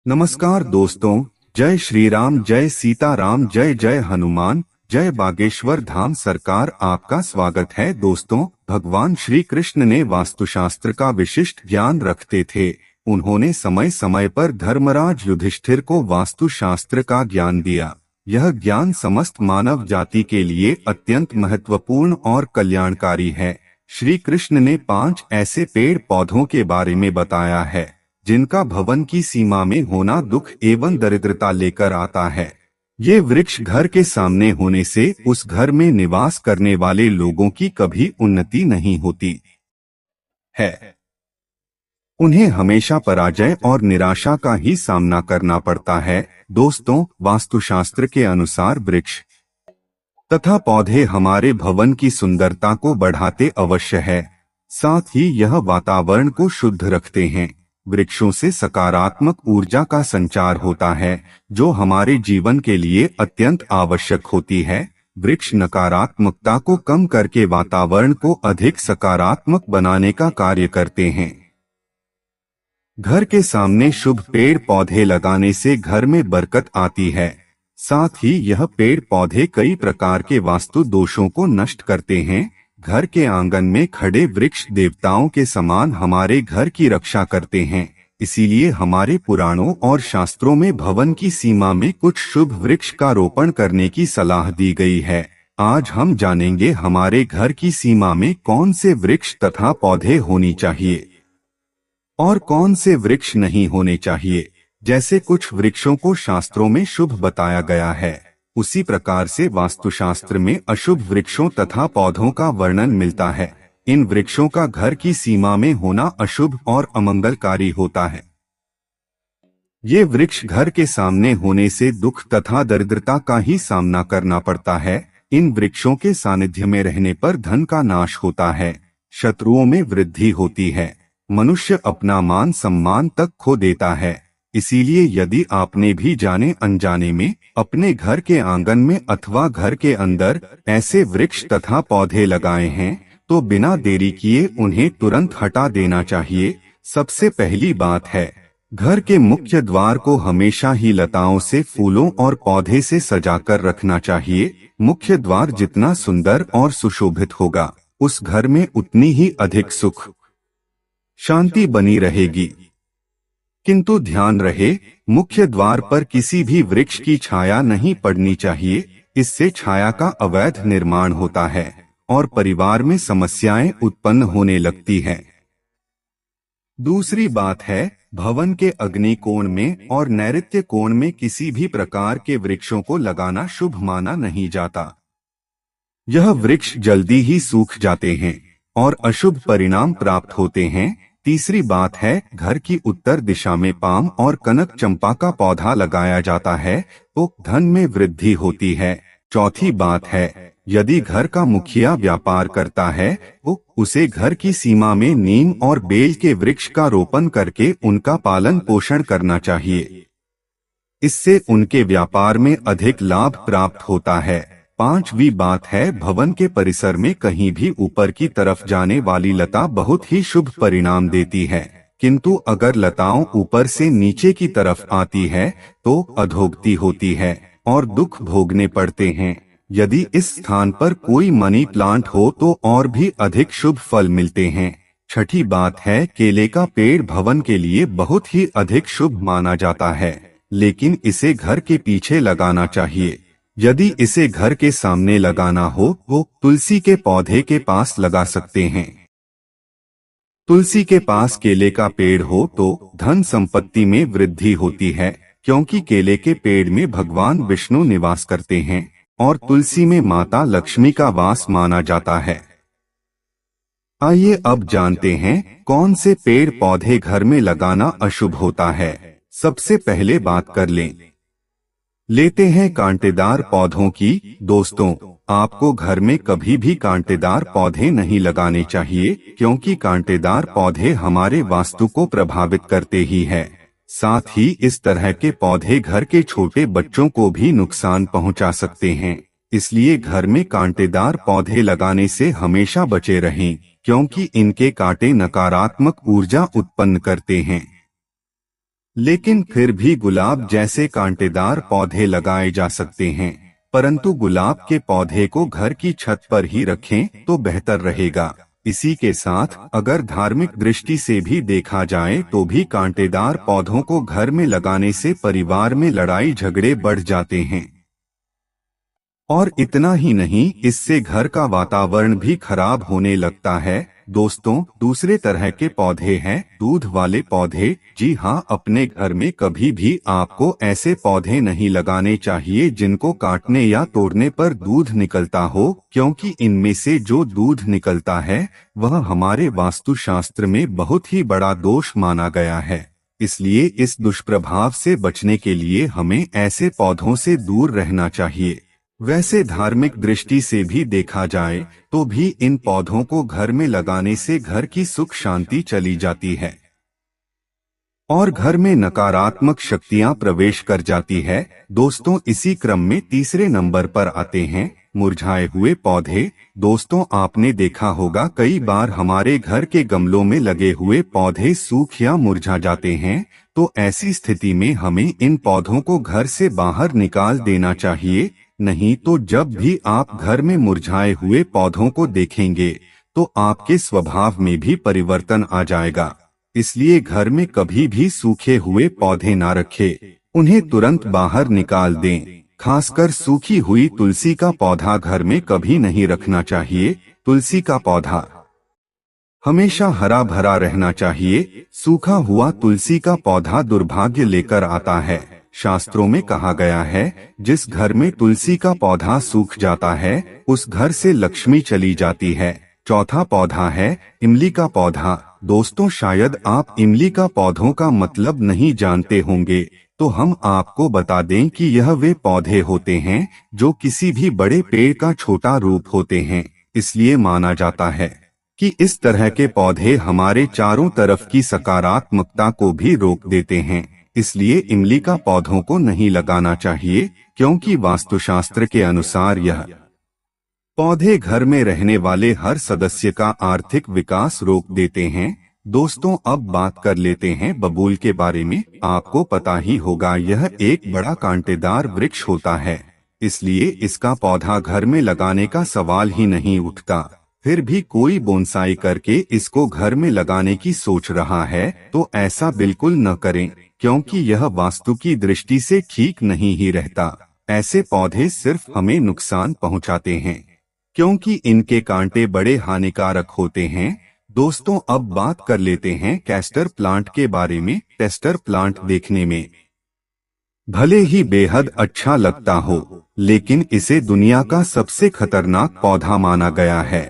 नमस्कार दोस्तों, जय श्री राम, जय सीताराम, जय जय हनुमान, जय बागेश्वर धाम सरकार। आपका स्वागत है दोस्तों। भगवान श्री कृष्ण ने वास्तुशास्त्र का विशिष्ट ज्ञान रखते थे। उन्होंने समय समय पर धर्मराज युधिष्ठिर को वास्तुशास्त्र का ज्ञान दिया। यह ज्ञान समस्त मानव जाति के लिए अत्यंत महत्वपूर्ण और कल्याणकारी है। श्री कृष्ण ने 5 ऐसे पेड़ पौधों के बारे में बताया है जिनका भवन की सीमा में होना दुख एवं दरिद्रता लेकर आता है। ये वृक्ष घर के सामने होने से उस घर में निवास करने वाले लोगों की कभी उन्नति नहीं होती है। उन्हें हमेशा पराजय और निराशा का ही सामना करना पड़ता है। दोस्तों, वास्तुशास्त्र के अनुसार वृक्ष तथा पौधे हमारे भवन की सुंदरता को बढ़ाते अवश्य है, साथ ही यह वातावरण को शुद्ध रखते हैं। वृक्षों से सकारात्मक ऊर्जा का संचार होता है जो हमारे जीवन के लिए अत्यंत आवश्यक होती है। वृक्ष नकारात्मकता को कम करके वातावरण को अधिक सकारात्मक बनाने का कार्य करते हैं। घर के सामने शुभ पेड़ पौधे लगाने से घर में बरकत आती है। साथ ही यह पेड़ पौधे कई प्रकार के वास्तु दोषों को नष्ट करते हैं। घर के आंगन में खड़े वृक्ष देवताओं के समान हमारे घर की रक्षा करते हैं। इसीलिए हमारे पुराणों और शास्त्रों में भवन की सीमा में कुछ शुभ वृक्ष का रोपण करने की सलाह दी गई है। आज हम जानेंगे हमारे घर की सीमा में कौन से वृक्ष तथा पौधे होनी चाहिए और कौन से वृक्ष नहीं होने चाहिए। जैसे कुछ वृक्षों को शास्त्रों में शुभ बताया गया है, उसी प्रकार से वास्तुशास्त्र में अशुभ वृक्षों तथा पौधों का वर्णन मिलता है। इन वृक्षों का घर की सीमा में होना अशुभ और अमंगलकारी होता है। ये वृक्ष घर के सामने होने से दुख तथा दरिद्रता का ही सामना करना पड़ता है। इन वृक्षों के सानिध्य में रहने पर धन का नाश होता है, शत्रुओं में वृद्धि होती है, मनुष्य अपना मान सम्मान तक खो देता है। इसीलिए यदि आपने भी जाने अनजाने में अपने घर के आंगन में अथवा घर के अंदर ऐसे वृक्ष तथा पौधे लगाए हैं तो बिना देरी किए उन्हें तुरंत हटा देना चाहिए। सबसे पहली बात है, घर के मुख्य द्वार को हमेशा ही लताओं से, फूलों और पौधे से सजाकर रखना चाहिए। मुख्य द्वार जितना सुंदर और सुशोभित होगा, उस घर में उतनी ही अधिक सुख शांति बनी रहेगी। किंतु ध्यान रहे, मुख्य द्वार पर किसी भी वृक्ष की छाया नहीं पड़नी चाहिए। इससे छाया का अवैध निर्माण होता है और परिवार में समस्याएं उत्पन्न होने लगती हैं। दूसरी बात है, भवन के अग्नि कोण में और नैऋत्य कोण में किसी भी प्रकार के वृक्षों को लगाना शुभ माना नहीं जाता। यह वृक्ष जल्दी ही सूख जाते हैं और अशुभ परिणाम प्राप्त होते हैं। तीसरी बात है, घर की उत्तर दिशा में पाम और कनक चंपा का पौधा लगाया जाता है तो धन में वृद्धि होती है। चौथी बात है, यदि घर का मुखिया व्यापार करता है तो उसे घर की सीमा में नीम और बेल के वृक्ष का रोपण करके उनका पालन पोषण करना चाहिए। इससे उनके व्यापार में अधिक लाभ प्राप्त होता है। पांचवी बात है, भवन के परिसर में कहीं भी ऊपर की तरफ जाने वाली लता बहुत ही शुभ परिणाम देती है, किंतु अगर लताओं ऊपर से नीचे की तरफ आती है तो अधोगति होती है और दुख भोगने पड़ते हैं। यदि इस स्थान पर कोई मनी प्लांट हो तो और भी अधिक शुभ फल मिलते हैं। छठी बात है, केले का पेड़ भवन के लिए बहुत ही अधिक शुभ माना जाता है, लेकिन इसे घर के पीछे लगाना चाहिए। यदि इसे घर के सामने लगाना हो तो तुलसी के पौधे के पास लगा सकते हैं। तुलसी के पास केले का पेड़ हो तो धन संपत्ति में वृद्धि होती है, क्योंकि केले के पेड़ में भगवान विष्णु निवास करते हैं और तुलसी में माता लक्ष्मी का वास माना जाता है। आइए अब जानते हैं कौन से पेड़ पौधे घर में लगाना अशुभ होता है। सबसे पहले बात कर लेते हैं कांटेदार पौधों की। दोस्तों, आपको घर में कभी भी कांटेदार पौधे नहीं लगाने चाहिए, क्योंकि कांटेदार पौधे हमारे वास्तु को प्रभावित करते ही हैं। साथ ही इस तरह के पौधे घर के छोटे बच्चों को भी नुकसान पहुंचा सकते हैं। इसलिए घर में कांटेदार पौधे लगाने से हमेशा बचे रहें, क्योंकि इनके कांटे नकारात्मक ऊर्जा उत्पन्न करते हैं। लेकिन फिर भी गुलाब जैसे कांटेदार पौधे लगाए जा सकते हैं, परंतु गुलाब के पौधे को घर की छत पर ही रखें तो बेहतर रहेगा। इसी के साथ अगर धार्मिक दृष्टि से भी देखा जाए तो भी कांटेदार पौधों को घर में लगाने से परिवार में लड़ाई झगड़े बढ़ जाते हैं। और इतना ही नहीं, इससे घर का वातावरण भी खराब होने लगता है। दोस्तों, दूसरे तरह के पौधे हैं दूध वाले पौधे। जी हाँ, अपने घर में कभी भी आपको ऐसे पौधे नहीं लगाने चाहिए जिनको काटने या तोड़ने पर दूध निकलता हो, क्योंकि इनमें से जो दूध निकलता है वह हमारे वास्तुशास्त्र में बहुत ही बड़ा दोष माना गया है। इसलिए इस दुष्प्रभाव से बचने के लिए हमें ऐसे पौधों से दूर रहना चाहिए। वैसे धार्मिक दृष्टि से भी देखा जाए तो भी इन पौधों को घर में लगाने से घर की सुख शांति चली जाती है और घर में नकारात्मक शक्तियां प्रवेश कर जाती है। दोस्तों, इसी क्रम में तीसरे नंबर पर आते हैं मुरझाए हुए पौधे। दोस्तों, आपने देखा होगा कई बार हमारे घर के गमलों में लगे हुए पौधे सूख या मुरझा जाते हैं, तो ऐसी स्थिति में हमें इन पौधों को घर से बाहर निकाल देना चाहिए। नहीं तो जब भी आप घर में मुरझाए हुए पौधों को देखेंगे तो आपके स्वभाव में भी परिवर्तन आ जाएगा। इसलिए घर में कभी भी सूखे हुए पौधे ना रखें, उन्हें तुरंत बाहर निकाल दें। खासकर सूखी हुई तुलसी का पौधा घर में कभी नहीं रखना चाहिए। तुलसी का पौधा हमेशा हरा भरा रहना चाहिए। सूखा हुआ तुलसी का पौधा दुर्भाग्य लेकर आता है। शास्त्रों में कहा गया है, जिस घर में तुलसी का पौधा सूख जाता है उस घर से लक्ष्मी चली जाती है। चौथा पौधा है इमली का पौधा। दोस्तों, शायद आप इमली का पौधों का मतलब नहीं जानते होंगे, तो हम आपको बता दें कि यह वे पौधे होते हैं जो किसी भी बड़े पेड़ का छोटा रूप होते हैं। इसलिए माना जाता है कि इस तरह के पौधे हमारे चारों तरफ की सकारात्मकता को भी रोक देते हैं। इसलिए इमली का पौधों को नहीं लगाना चाहिए, क्योंकि वास्तुशास्त्र के अनुसार यह पौधे घर में रहने वाले हर सदस्य का आर्थिक विकास रोक देते हैं। दोस्तों, अब बात कर लेते हैं बबूल के बारे में। आपको पता ही होगा यह एक बड़ा कांटेदार वृक्ष होता है, इसलिए इसका पौधा घर में लगाने का सवाल ही नहीं उठता। फिर भी कोई बोनसाई करके इसको घर में लगाने की सोच रहा है तो ऐसा बिल्कुल न करें, क्योंकि यह वास्तु की दृष्टि से ठीक नहीं ही रहता। ऐसे पौधे सिर्फ हमें नुकसान पहुंचाते हैं, क्योंकि इनके कांटे बड़े हानिकारक होते हैं। दोस्तों, अब बात कर लेते हैं कैस्टर प्लांट के बारे में। कैस्टर प्लांट देखने में भले ही बेहद अच्छा लगता हो, लेकिन इसे दुनिया का सबसे खतरनाक पौधा माना गया है।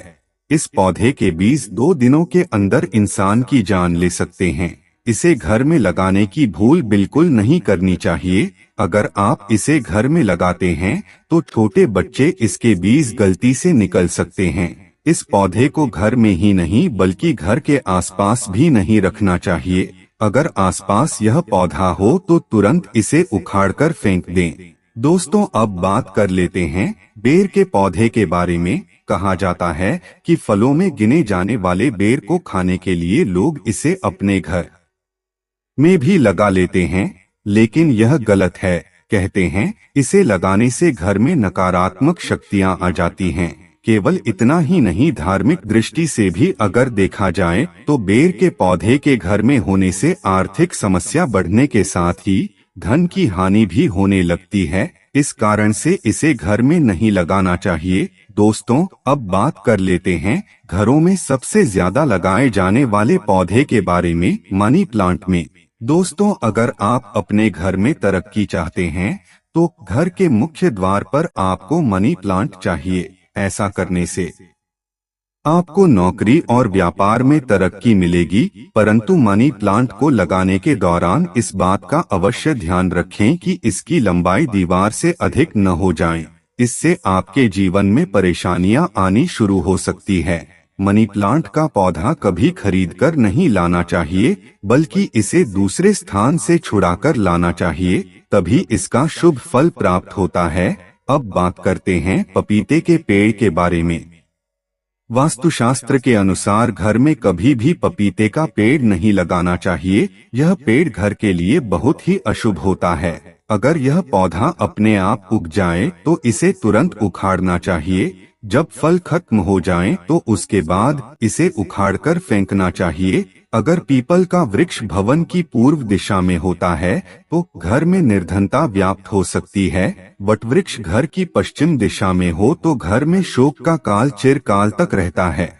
इस पौधे के बीज 2 दिनों के अंदर इंसान की जान ले सकते हैं। इसे घर में लगाने की भूल बिल्कुल नहीं करनी चाहिए। अगर आप इसे घर में लगाते हैं तो छोटे बच्चे इसके बीज गलती से निकल सकते हैं। इस पौधे को घर में ही नहीं बल्कि घर के आसपास भी नहीं रखना चाहिए। अगर आसपास यह पौधा हो तो तुरंत इसे उखाड़कर फेंक दें। दोस्तों, अब बात कर लेते हैं बेर के पौधे के बारे में। कहा जाता है कि फलों में गिने जाने वाले बेर को खाने के लिए लोग इसे अपने घर में भी लगा लेते हैं, लेकिन यह गलत है। कहते हैं इसे लगाने से घर में नकारात्मक शक्तियां आ जाती हैं। केवल इतना ही नहीं, धार्मिक दृष्टि से भी अगर देखा जाए तो बेर के पौधे के घर में होने से आर्थिक समस्या बढ़ने के साथ ही धन की हानि भी होने लगती है। इस कारण से इसे घर में नहीं लगाना चाहिए। दोस्तों, अब बात कर लेते हैं घरों में सबसे ज्यादा लगाए जाने वाले पौधे के बारे में, मनी प्लांट में। दोस्तों, अगर आप अपने घर में तरक्की चाहते हैं तो घर के मुख्य द्वार पर आपको मनी प्लांट चाहिए। ऐसा करने से आपको नौकरी और व्यापार में तरक्की मिलेगी, परंतु मनी प्लांट को लगाने के दौरान इस बात का अवश्य ध्यान रखें कि इसकी लंबाई दीवार से अधिक न हो जाए। इससे आपके जीवन में परेशानियां आनी शुरू हो सकती है। मनी प्लांट का पौधा कभी खरीदकर नहीं लाना चाहिए, बल्कि इसे दूसरे स्थान से छुड़ाकर लाना चाहिए, तभी इसका शुभ फल प्राप्त होता है। अब बात करते हैं पपीते के पेड़ के बारे में। वास्तुशास्त्र के अनुसार घर में कभी भी पपीते का पेड़ नहीं लगाना चाहिए। यह पेड़ घर के लिए बहुत ही अशुभ होता है। अगर यह पौधा अपने आप उग जाए तो इसे तुरंत उखाड़ना चाहिए। जब फल खत्म हो जाएं तो उसके बाद इसे उखाड़कर फेंकना चाहिए। अगर पीपल का वृक्ष भवन की पूर्व दिशा में होता है तो घर में निर्धनता व्याप्त हो सकती है। वटवृक्ष घर की पश्चिम दिशा में हो तो घर में शोक का काल चिरकाल तक रहता है।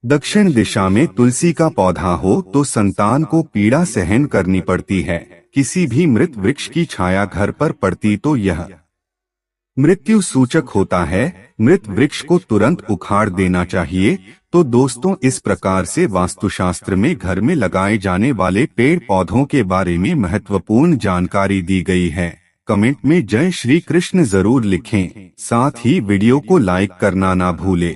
दक्षिण दिशा में तुलसी का पौधा हो तो संतान को पीड़ा सहन करनी पड़ती है। किसी भी मृत वृक्ष की छाया घर पर पड़ती तो यह मृत्यु सूचक होता है। मृत वृक्ष को तुरंत उखाड़ देना चाहिए। तो दोस्तों, इस प्रकार से वास्तुशास्त्र में घर में लगाए जाने वाले पेड़ पौधों के बारे में महत्वपूर्ण जानकारी दी गई है। कमेंट में जय श्री कृष्ण जरूर लिखें। साथ ही वीडियो को लाइक करना ना भूलें।